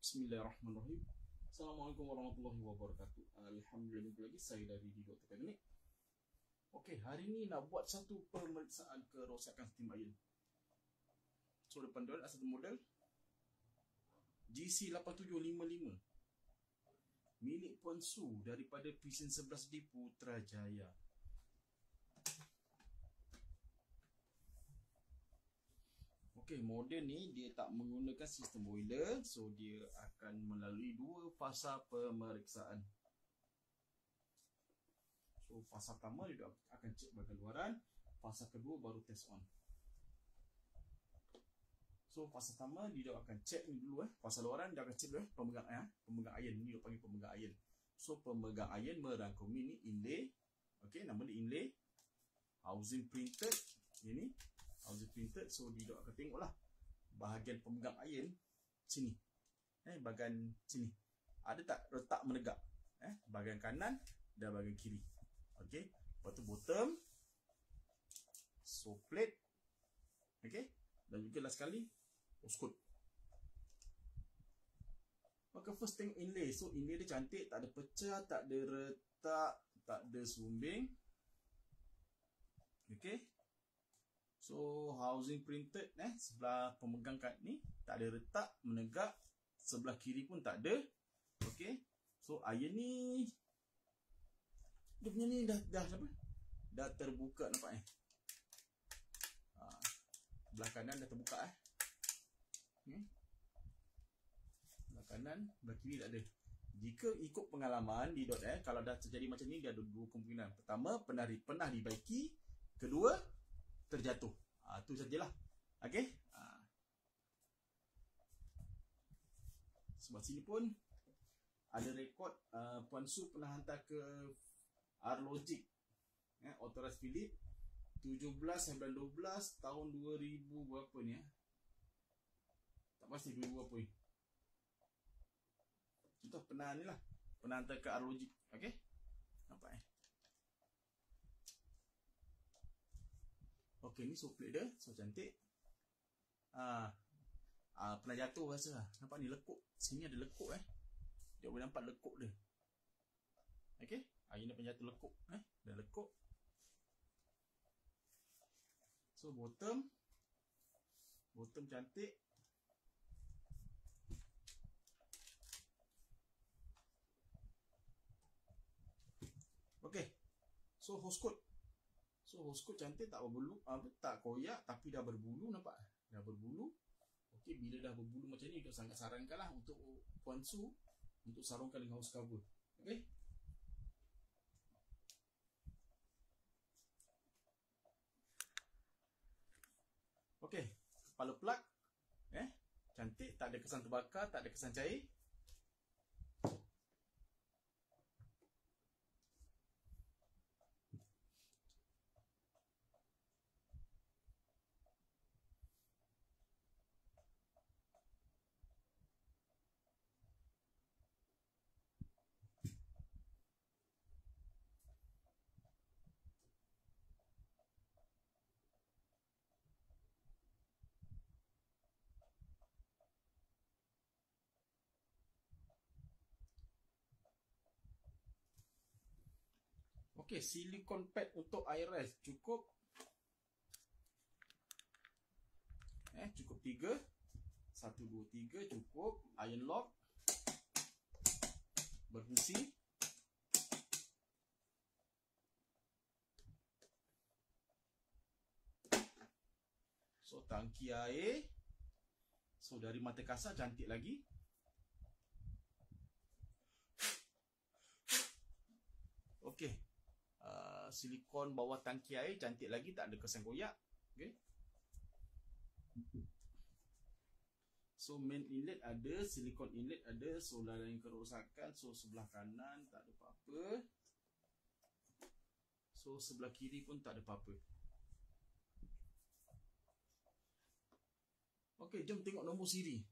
Bismillahirrahmanirrahim. Assalamualaikum warahmatullahi wabarakatuh. Alhamdulillah, jumpa lagi saya dari Dr. Teknik. Okey, hari ni nak buat satu pemeriksaan kerosakan steam iron. So depan tu ada satu model GC8755 milik Puan Su daripada Pisen 11D Putrajaya. Okey, model ni dia tak menggunakan sistem boiler, so dia akan melalui dua fasa pemeriksaan. So fasa pertama dia akan cek bahagian luaran, fasa kedua baru test on. So fasa pertama dia akan cek ni dulu fasa luaran dia akan cek dulu pemegang iron ni, dia panggil pemegang iron. So pemegang iron merangkumi ni inlay. Okey, nama dia inlay. Housing printed ini. Housing printed, so dia akan tengoklah bahagian pemegang iron sini. Bahagian sini. Ada tak retak menegak? Bahagian kanan dan bahagian kiri. Okey. Lepas tu bottom. So plate. Okey. Dan juga last sekali oscot. Maka first tengok inlay. So inlay dia cantik, tak ada pecah, tak ada retak, tak ada sumbing. Okey. So housing printed sebelah pemegang kad ni tak ada retak menegak, sebelah kiri pun tak ada. Okey. So iron ni dia punya ni dah apa? Dah terbuka, nampak belah kanan dah terbuka belah kanan, belah kiri tak ada. Jika ikut pengalaman di dot kalau dah terjadi macam ni dia ada dua kemungkinan. Pertama, pernah dibaiki, kedua terjatuh. Tu sajalah. Okey. Sebab sini pun ada rekod Puan Su pernah hantar ke Arlogic Authorized Philip 17/12 tahun 2000 berapa ni tak pasti 2000 berapa ni. Contoh pernah ni lah, pernah hantar ke Arlogic. Okey. Nampak Okey, ni so plate dia, so cantik. Pernah jatuh rasa lah. Nampak ni lekuk. Sini ada lekuk Dia boleh nampak lekuk dia. Okey, ini pernah jatuh lekuk dah lekuk. So bottom cantik. Okey. So hose coat cantik, tak berbulu, tak koyak tapi dah berbulu, nampak? Dah berbulu. Okey, bila dah berbulu macam ni, kita sangat sarankanlah untuk Puan Su untuk sarungkan dengan house cover. Okey. Okey, kepala plug cantik, tak ada kesan terbakar, tak ada kesan cair. Okey, silikon pad untuk IRS cukup cukup 3. 1 2 3 cukup. Iron lock berfungsi. So tangki air. So dari mata kasar cantik lagi. Okey. Silikon bawah tangki air cantik lagi, tak ada kesan koyak. Okey. So main inlet ada, silikon inlet ada. So lain kerosakan, so sebelah kanan tak ada apa-apa. So sebelah kiri pun tak ada apa-apa. Okey, jom tengok nombor siri.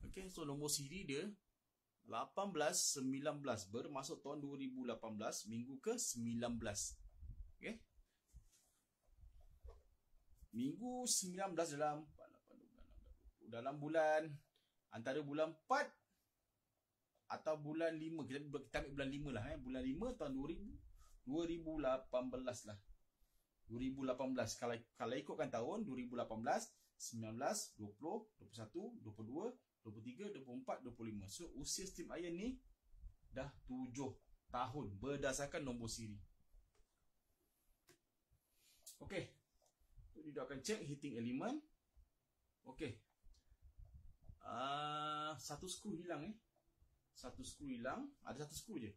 Okey, so nombor siri dia 18/19 bermasuk tahun 2018, minggu ke-19. Okey. Minggu 19 dalam 48, dalam bulan antara bulan 4 atau bulan 5. Kita ambil bulan 5 lah. Bulan 5 tahun 2018 lah. 2018. Kalau ikutkan tahun 2018, 19, 20, 21, 22, 23, 24, 25. So usia steam iron ni dah 7 tahun berdasarkan nombor siri. Okey. Dia akan check heating element. Okey. Satu skru hilang Satu skru hilang. Ada satu skru je.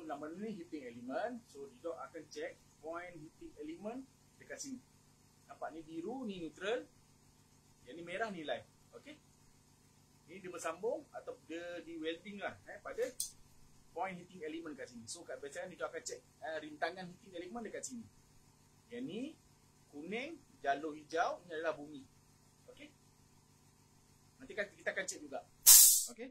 Nama ni heating element. So Didot akan check point heating element dekat sini. Nampak ni biru, ni neutral. Yang ni merah, ni live. Okey. Ini dia bersambung atau dia di welding lah pada point heating element dekat sini. So kat biasanya Didot akan check rintangan heating element dekat sini. Yang ni kuning, jalur hijau, ini adalah bumi. Okey. Nanti kita akan check juga. Okey.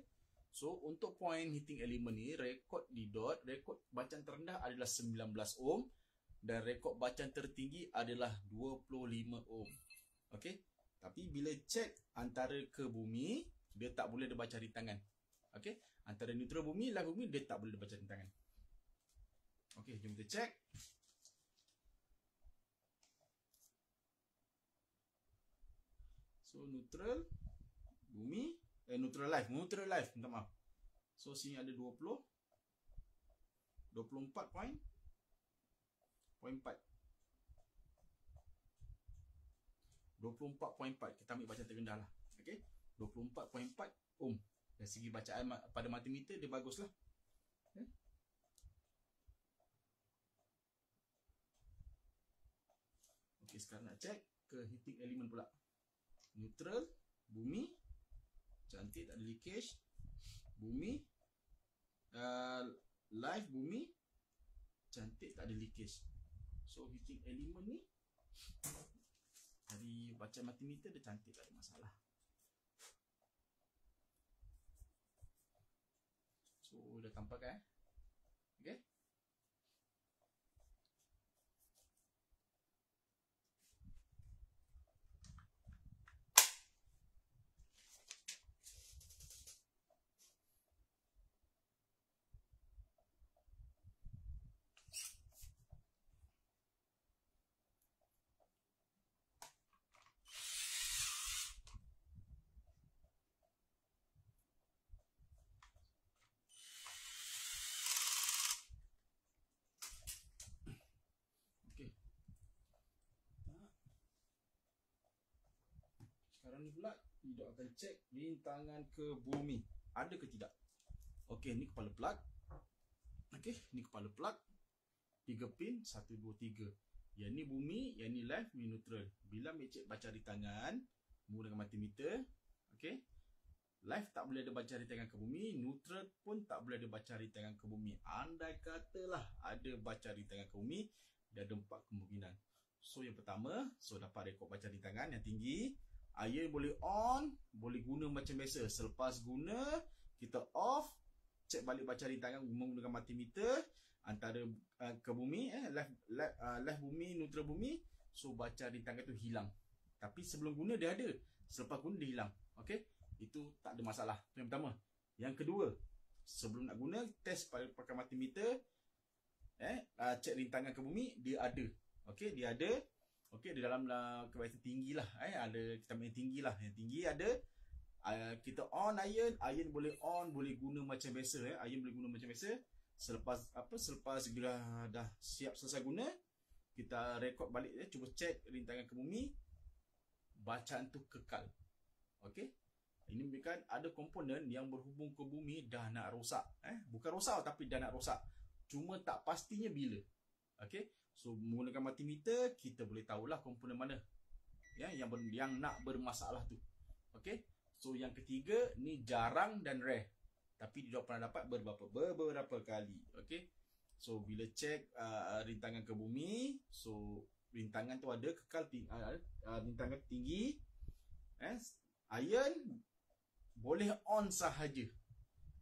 So, untuk point heating element ni, rekod Didot, rekod bacaan terendah adalah 19 ohm dan rekod bacaan tertinggi adalah 25 ohm. Okey. Tapi bila cek antara ke bumi, dia tak boleh ada baca rintangan. Okey. Antara neutral bumi, live bumi, dia tak boleh ada baca rintangan. Okey, jom kita cek. So, neutral bumi, neutral live, minta maaf. So sini ada 20, 24.4, 24.4, kita ambil bacaan terendah lah. Okey, 24.4 ohm. Dari segi bacaan pada multimeter dia bagus lah. Okey, sekarang nak cek ke heating element pula. Neutral bumi, cantik, tak ada leakage. Bumi, live bumi, cantik, tak ada leakage. So heating element ni dari bacaan multimeter dia cantik, tak ada masalah. So dah tampak kan? Okay. Sekarang ni pula Didok akan cek rintangan ke bumi ada ke tidak. Okey, ni kepala plug. Okey, ni kepala plug. 3 pin, 1 2 3. Yang ni bumi, yang ni left, ni neutral. Bila ambil cek baca rintangan menggunakan multimeter, okey. Left tak boleh ada baca rintangan ke bumi, neutral pun tak boleh ada baca rintangan ke bumi. Andai katalah ada baca rintangan ke bumi, dia ada 4 kemungkinan. So yang pertama, dapat rekod baca rintangan yang tinggi. Iron boleh on, boleh guna macam biasa. Selepas guna, kita off, cek balik baca rintangan menggunakan multimeter antara ke bumi, left bumi, neutral bumi. So baca rintangan tu hilang. Tapi sebelum guna dia ada, selepas guna dia hilang. Okey, itu tak ada masalah. Itu yang pertama. Yang kedua, sebelum nak guna, test pakai multimeter, cek rintangan ke bumi, dia ada. Okey, dia ada. Okey, di dalam kebaikan tinggi lah. Ada kita main tinggi lah. Yang tinggi ada. Kita on iron boleh on, boleh guna macam biasa. Iron boleh guna macam biasa. Selepas dah siap selesai guna, kita rekod balik, cuba cek rintangan ke bumi. Bacaan tu kekal. Okey. Ini menunjukkan ada komponen yang berhubung ke bumi dah nak rosak. Bukan rosak tapi dah nak rosak. Cuma tak pastinya bila. Okey. So menggunakan multimeter kita boleh tahulah komponen mana yang nak bermasalah tu. Okey. So yang ketiga ni jarang dan rare. Tapi dia pernah dapat beberapa kali. Okey. So bila cek rintangan ke bumi, so rintangan tu ada kekal rintangan tinggi. Iron boleh on sahaja.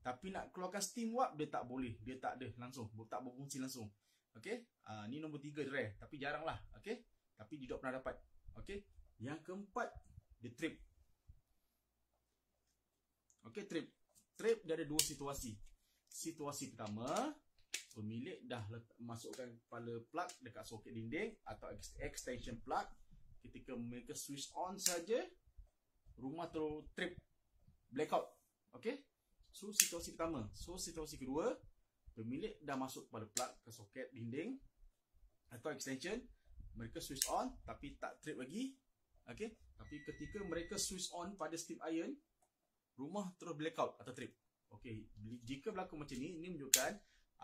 Tapi nak keluarkan steam warp dia tak boleh. Dia tak ada langsung, tak berfungsi langsung. Okey, ni nombor 3 rare tapi jarang lah. Okey, tapi Didok pernah dapat. Okey, yang keempat dia trip. Okey, trip dia ada 2 situasi. Situasi pertama, pemilik dah masukkan kepala plug dekat soket dinding atau extension plug. Ketika mereka switch on saja, rumah terus trip, blackout. Okey, so situasi pertama. So situasi kedua, pemilik dah masuk pada plug ke soket dinding atau extension, mereka switch on tapi tak trip lagi. Okey, tapi ketika mereka switch on pada steam iron, rumah terus blackout atau trip. Okey, jika berlaku macam ni menunjukkan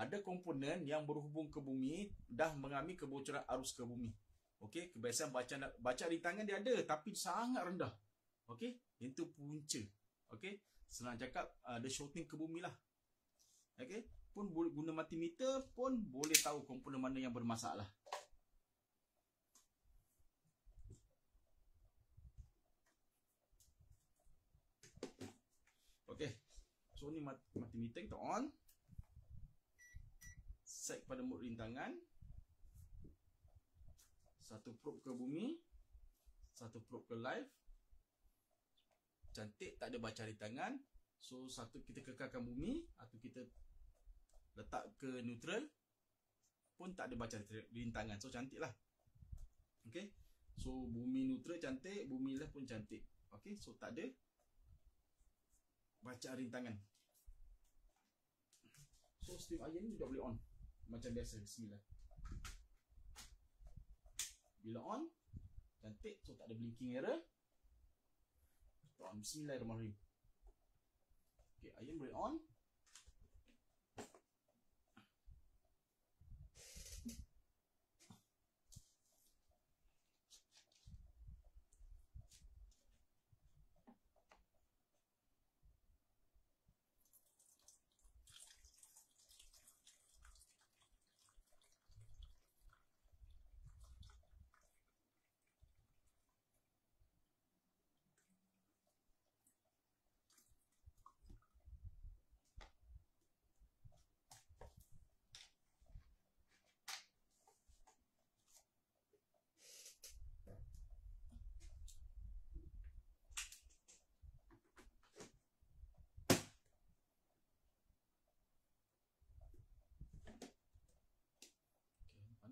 ada komponen yang berhubung ke bumi dah mengalami kebocoran arus ke bumi. Okey, kebiasaan baca rintangan dia ada tapi sangat rendah. Okey, itu punca. Okey, senang cakap ada shorting ke bumi lah. Okey, pun boleh guna multimeter pun boleh tahu komponen mana yang bermasalah. Okey, so ni multimeter kita on, set pada mode rintangan, satu probe ke bumi, satu probe ke live. Cantik, tak ada baca rintangan. So satu kita kekalkan bumi atau kita letak ke neutral pun tak ada baca rintangan. So cantik lah. Okay, so bumi neutral cantik, bumi left pun cantik. Okay, so tak ada baca rintangan. So steam iron ni juga boleh on macam biasa. Bismillah. Bila on cantik, so tak ada blinking error. Bismillahirrahmanirrahim. Okay, iron boleh on.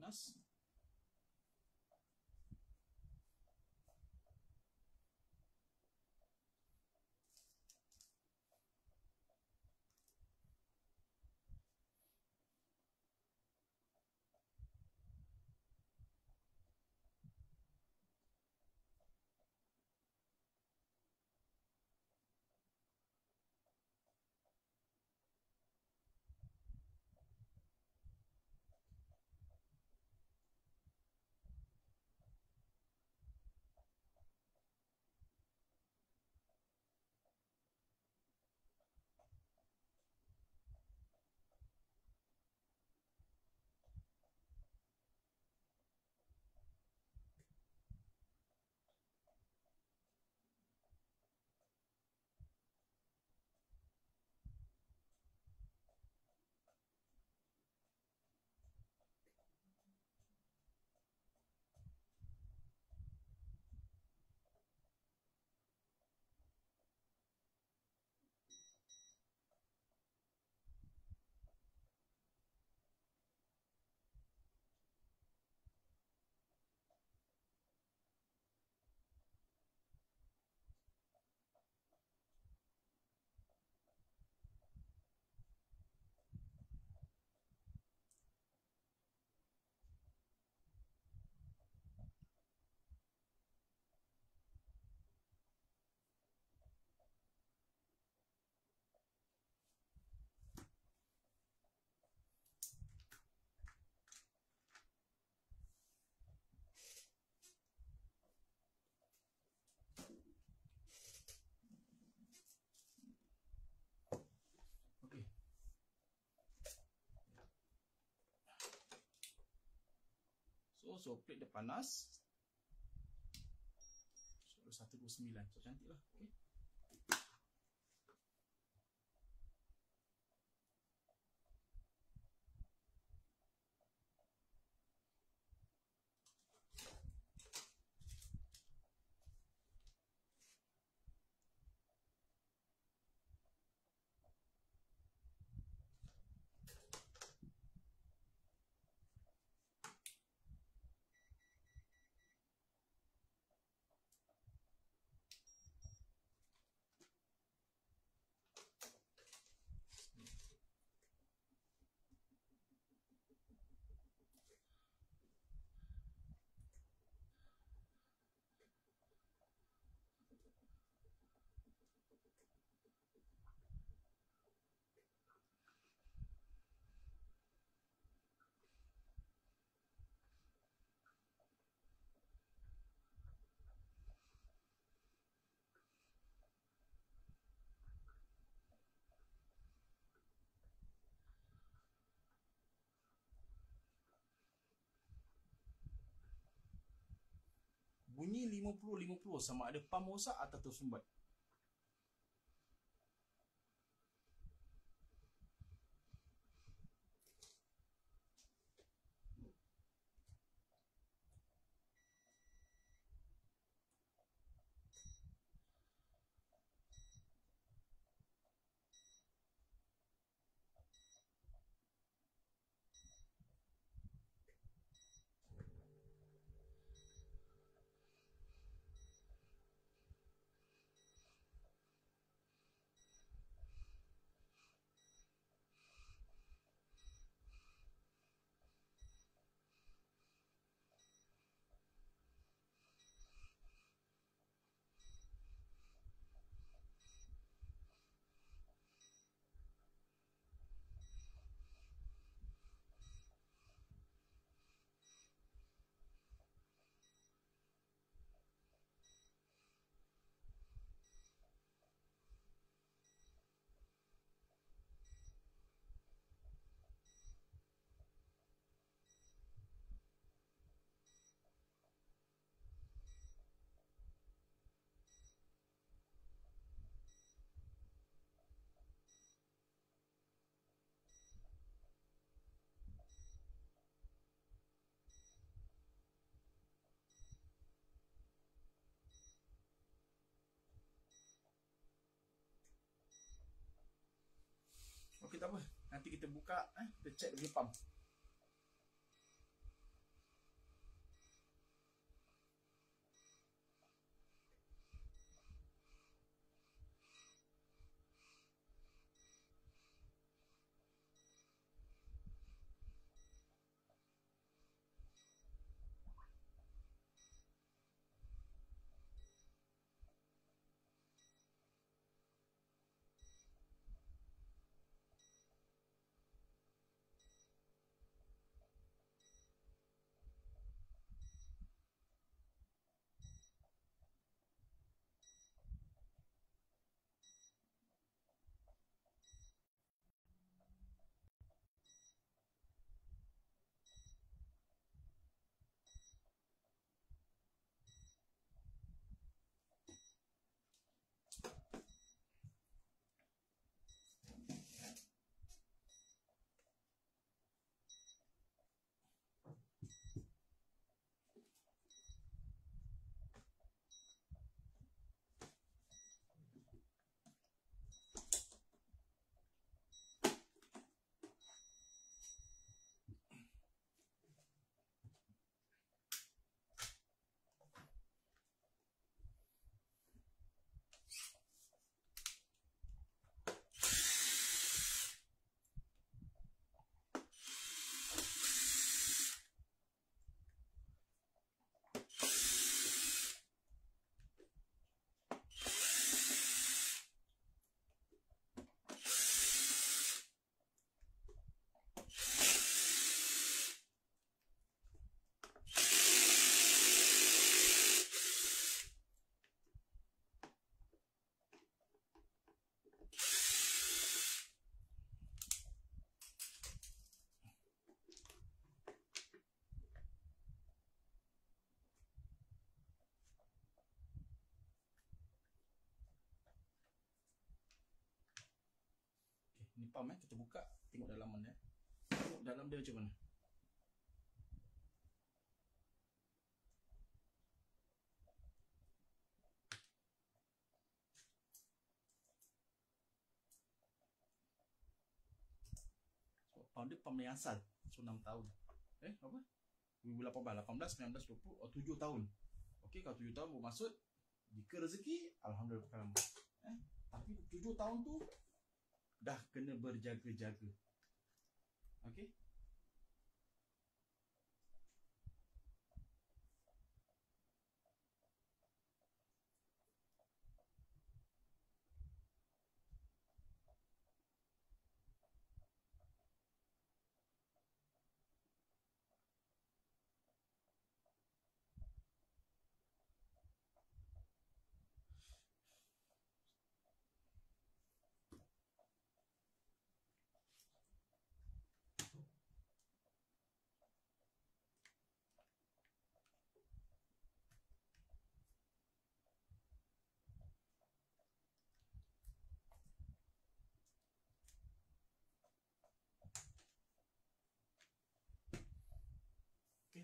Panas. So plate dia panas. So 129. So cantik lah. Okay. Bunyi 50-50 sama ada pam rosak atau tersumbat. Okey, tak apa. Nanti kita buka, kita check dia pump. pump kita buka, tengok dalaman dia. Tengok dalam dia macam mana. Pump dia pump yang asal. So 6 tahun. Apa? 2018, 18, 19, 20, 7 tahun. Okey, kalau 7 tahun bermaksud jika rezeki, alhamdulillah kalam. Tapi 7 tahun tu dah kena berjaga-jaga. Okey.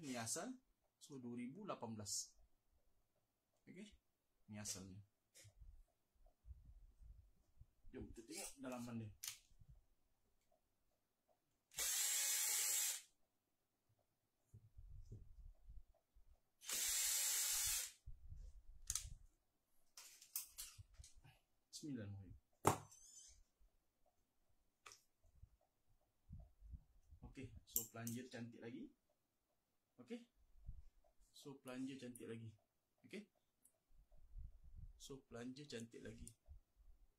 Ni asal. So 2018. Okey. Ni asalnya. Jom kita tengok dalaman dia. Bismillahirrahmanirrahim. Okey, so plunger cantik lagi. Okey. So plunger cantik lagi. Okey. So plunger cantik lagi.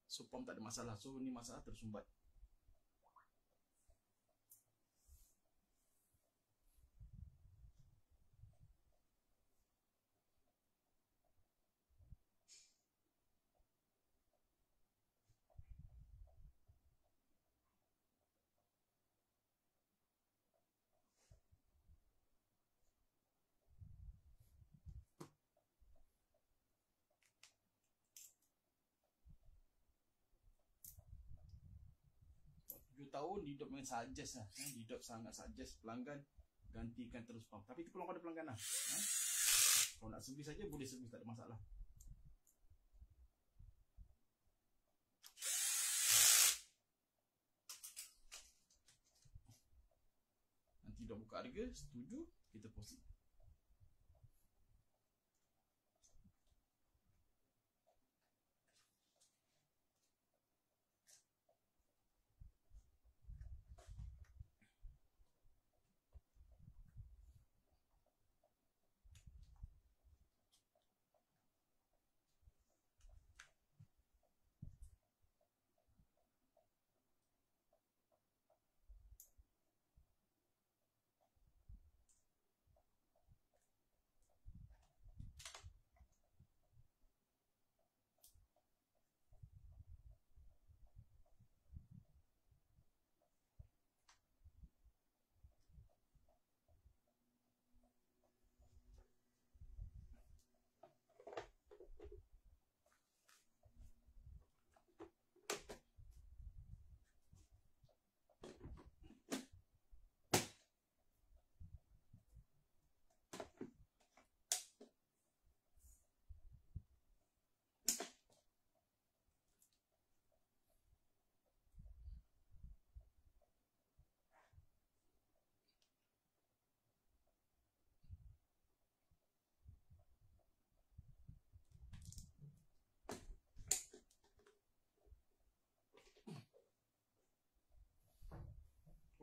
So pump tak ada masalah. So ni masalah tersumbat. Tahun hidup memang suggest lah. Hidup sangat suggest pelanggan gantikan terus pump. Tapi itu kalau ada pelanggan lah. Kalau nak servis saja boleh servis, tak ada masalah. Nanti dah buka harga, setuju, kita proceed.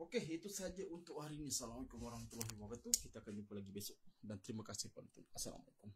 Okey, itu saja untuk hari ini. Assalamualaikum warahmatullahi wabarakatuh. Kita akan jumpa lagi besok. Dan terima kasih penonton. Assalamualaikum.